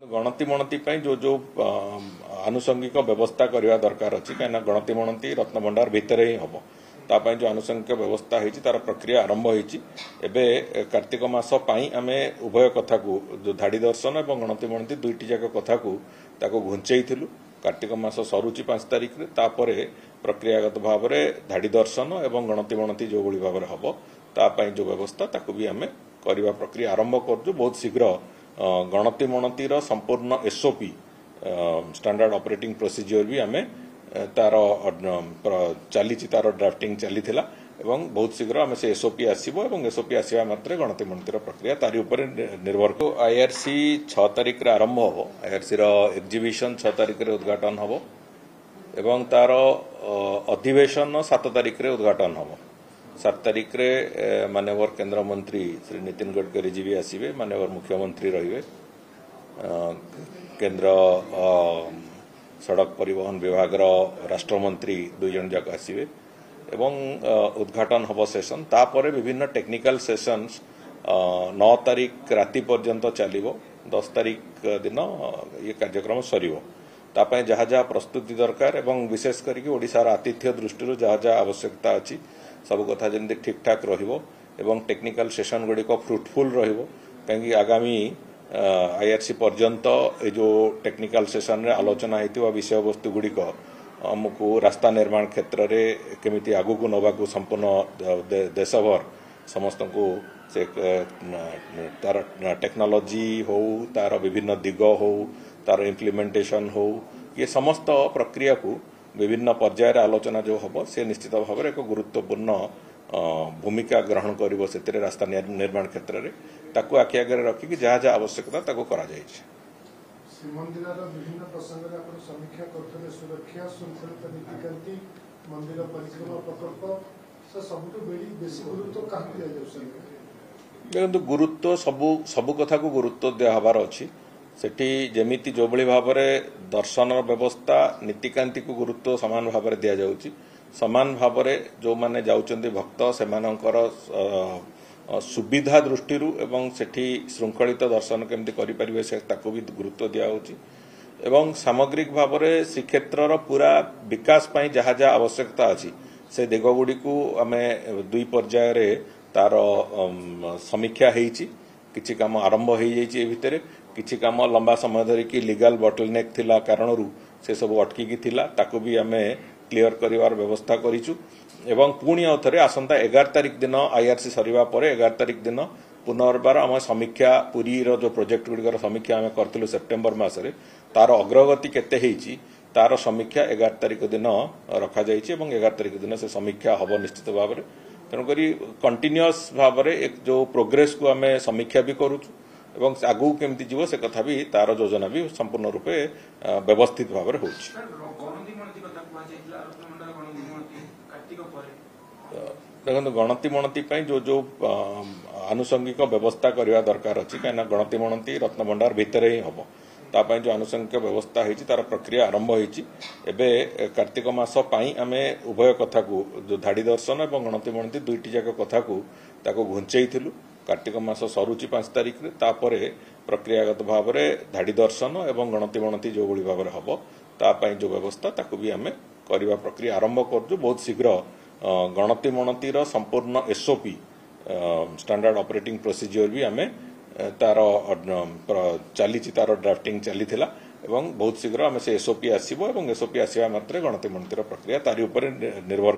गणति मणति जो जो आनुषंगिक व्यवस्था करने दरकार अच्छी कहीं गणति मणति रत्नभंडार भितर ही हम तापाई जो आनुषंगिक व्यवस्था होती तार प्रक्रिया आरंभ होती कार्तिक मास आम उभय कथा को जो धाड़ी दर्शन और गणति मणति दुईटी जाक कथा को घुंचेलु कार्तिक मास सरुची 5 तारिख तापर प्रक्रियागत भाव में धाड़ी दर्शन और गणति मणति जो भाव में हम तापाई जो व्यवस्था ताकू भी आम करने प्रक्रिया आरंभ कर बहुत शीघ्र गणति मणतिर संपूर्ण एसओपी स्टैंडर्ड ऑपरेटिंग प्रोसीजर भी आम तार चली तार ड्राफ्टिंग चली एवं बहुत शीघ्र आम से एसओपी आसो और एसओपी आसवा मात्र गणति मणतिर प्रक्रिया तारी उपर निर्भर को आईआरसी 6 तारिख आरंभ हम आईआरसी एक्जिबिशन 6 तारिख उद्घाटन हम एवं तार अधिवेशन 7 तारिख उद्घाटन हम 7 तारिख माननीय केंद्र मंत्री श्री नितिन गडकरी जी भी आसवे माननीय मुख्यमंत्री रहिबे केंद्र सड़क परिवहन विभाग राष्ट्रमंत्री 2 जन जाक आसवे एवं उद्घाटन हम सेशन तापर विभिन्न टेक्निकल सेशंस 9 तारिख राति पर्यंत चलिबो 10 तारिख दिन ये कार्यक्रम सरिबो तापाई जहाँ जहाँ प्रस्तुति दरकार एवं विशेष करके ओडिशार आतिथ्य दृष्टि जहाँ जहाँ आवश्यकता अच्छी सब कथा जमी ठीक ठाक एवं टेक्निकल सेशन गुड़िक फ्रुटफुल कहीं आगामी आईआरसी पर्यंत ये जो टेक्निकल सेशन रे आलोचना होता विषय वस्तु गुड़िक आमको रास्ता निर्माण क्षेत्र में केमिति आगु को नवाक संपूर्ण देशभर समस्त को से तार टेक्नोलोजी हो तार विभिन्न दिग हो तार इम्प्लीमेंटेशन हो ये समस्त प्रक्रिया को विभिन्न पर्यायर आलोचना जो हम से निश्चित भाव में एक गुरुत्वपूर्ण भूमिका ग्रहण कर रास्ता निर्माण क्षेत्र में ताकू आखि आगे रखिकी जहाँ जहाँ आवश्यकता ताकू करा जायछि। श्रीमंदिर विभिन्न प्रसंग में समीक्षा करते सुरक्षा शृंखलित नीतिकांति मंदिर परिक्रमा प्रकल्प से सबुठ बेसी गुरुत्व क्या देखो गुरुत्व सबु कथा को गुरुत्व दिहबार अच्छी सेठी जेमिति जो भली भाव में दर्शन व्यवस्था नीतिकांति को गुरुत्व सामान भाव में दि जाउची सामान भाव में जो माने जाउचंदी भक्त सेमानकर सुविधा दृष्टि एवं सेठी श्रृंखलित दर्शन केमती करि परिबे से ताको भी गुरुत्व दिया होची एवं सामग्रिक भाव में श्रीक्षेत्र पूरा विकास पई जहाँ जहाँ आवश्यकता अच्छी से दिगगुड़ी को आम 2 पर्यायर तार समीक्षा होईची किछि काम आरंभ हो जाइए भितर किछि काम लंबा समय धरिकी लीगल बॉटलनेक थिला कारणरू से सब अटकी थिला ताको भी आम क्लियर करिवार व्यवस्था करिचु एवं पुणी आउथरे आसंता 11 तारिख दिन आईआरसी सरिवा परे 11 तारिख दिन पुनर्बार आम समीक्षा पुरी रो जो प्रोजेक्ट गुड़िकर समीक्षा आम करथिलु सेप्टेम्बर मासरे तार अग्रगति केते हेची तार समीक्षा 11 तारिख दिन रखा जाइए और 11 तारिख दिन से समीक्षा हम निश्चित भाव में तेणुक कंटिन्यूअस भाव में एक जो प्रोग्रेस को आम समीक्षा भी करुचु एवं आगू केमती जीव से कथा भी तार योजना भी संपूर्ण रूपे व्यवस्थित भाव में देखो गणति मणति जो जो आनुषंगिक व्यवस्था करने दरकार अच्छी कहीं गणति मणति रत्नभंडार भितर ही हम तापाई जो आनुषंगिक व्यवस्था होती तार प्रक्रिया आरंभ होती कार्तिक मास आम उभय कथा को जो धाड़ी दर्शन और गणति मणति दुईटी जाक कथा को घुंचेलु कार्तिक मास सरुची 5 तारिख तापर प्रक्रियागत भाव में धाड़ी दर्शन और गणति मणति जो भाव में हम तापाई जो व्यवस्था ताकू भी आम करने प्रक्रिया आरंभ कर बहुत शीघ्र गणति मणतिर संपूर्ण एसओपी स्टैंडर्ड ऑपरेटिंग प्रोसीजर भी आम तार चली तार ड्राफ्टिंग चली एवं बहुत शीघ्र आम से एसओपी आसो और एसओपी आसवा मात्र गणति मणतिर प्रक्रिया तारी उपर निर्भर